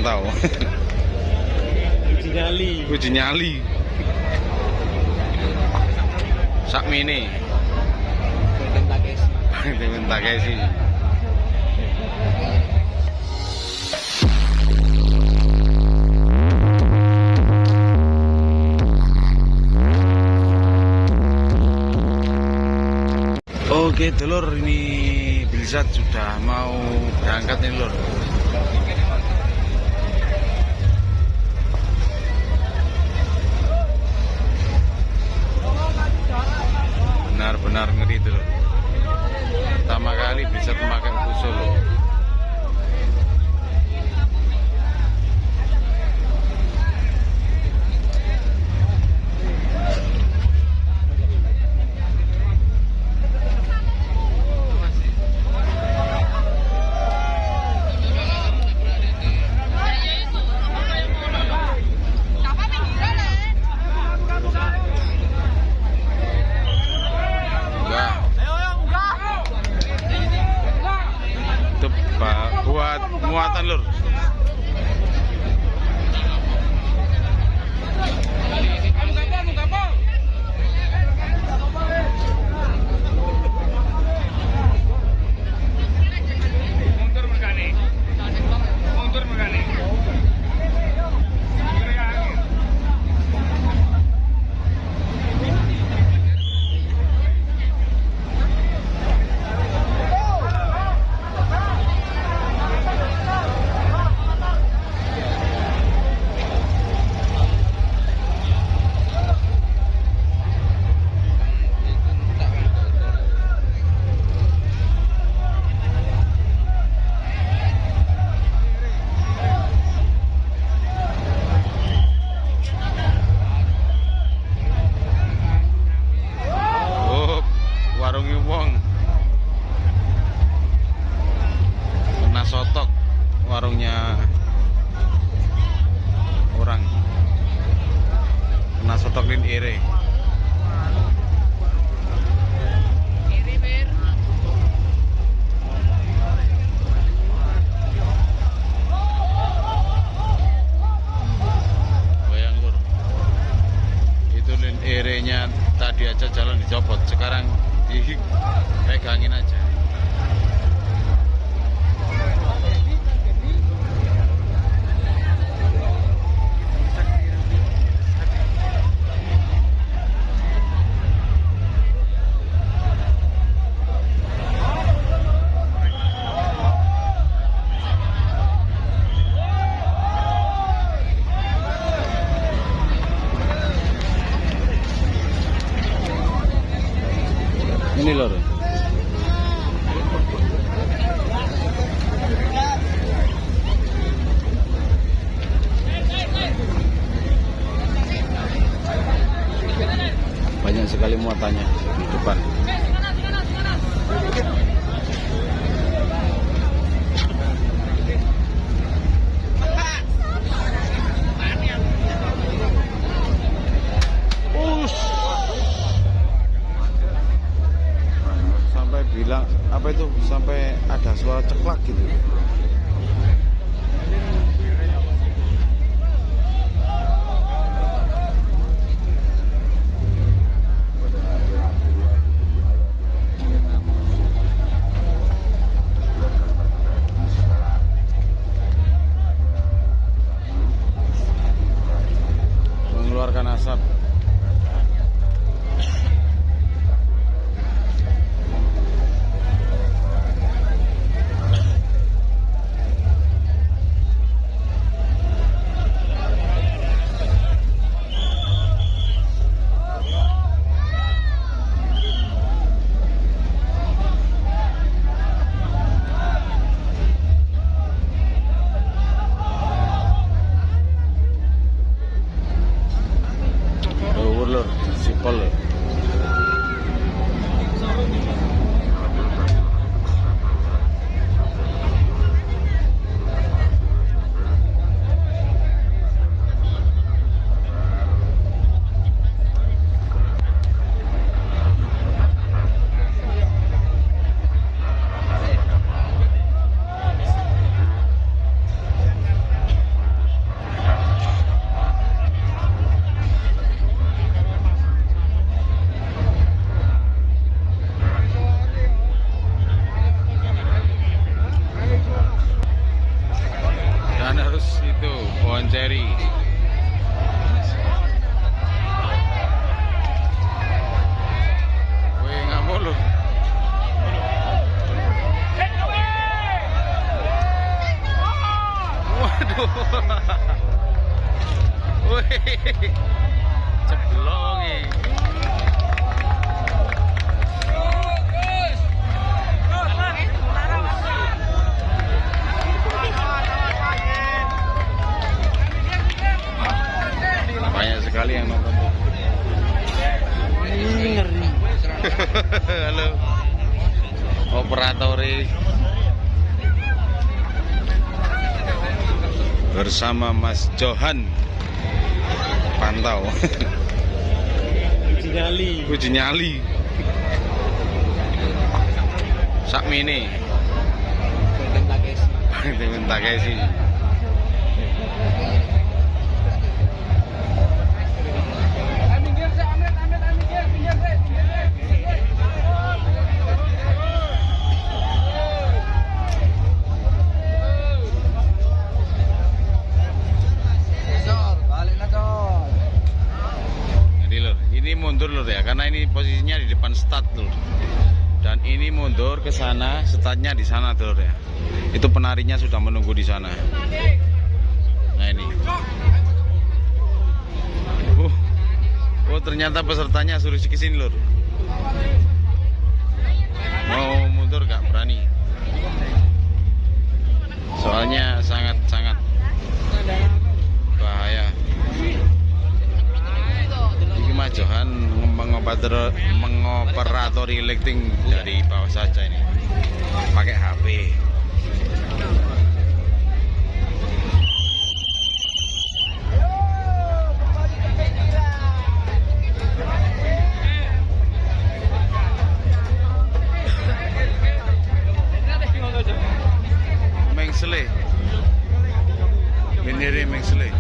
tahu. Uji nyali. Uji nyali. Sakmene. Temen Takeshi. Oke telur, ini Bilzat sudah mau berangkat nih lur. Benar-benar ngeri telur. Pertama kali bisa memakai usul. Buat muatan lur. Warungnya wong kena sotok, warungnya orang kena sotok din ere. Bayang lur, itu lin erenya tadi aja jalan dicopot, sekarang dipegangin aja. Ini lor. Banyak sekali muatannya di depan. Sampai bilang apa itu, sampai ada suara ceklak gitu. Mengeluarkan asap. Ceblok iki. Banyak sekali yang nonton. Ngeri. Halo. Operator bersama Mas Johan pantau. Uji nyali. Sakmene. Bang Takesi. Ini mundur lur ya, karena ini posisinya di depan start lur. Dan ini mundur ke sana, startnya di sana lur ya. Itu penarinya sudah menunggu di sana. Nah ini. Oh ternyata pesertanya suruh ke sini lur. Mau mundur gak berani. Soalnya sangat bahaya. Mas Johan mengoperatori lifting dari bawah saja ini pakai HP. Mengsele. Menire mengsele.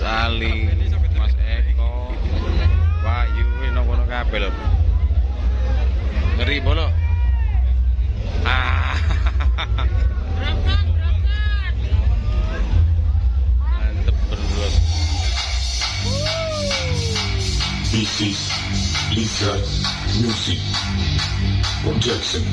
Ali, Mas Eko, Wahyu, ini kono kabeh lho. Ngeri bolo. Ah. Mantep berdua. This is Lisa Music Production.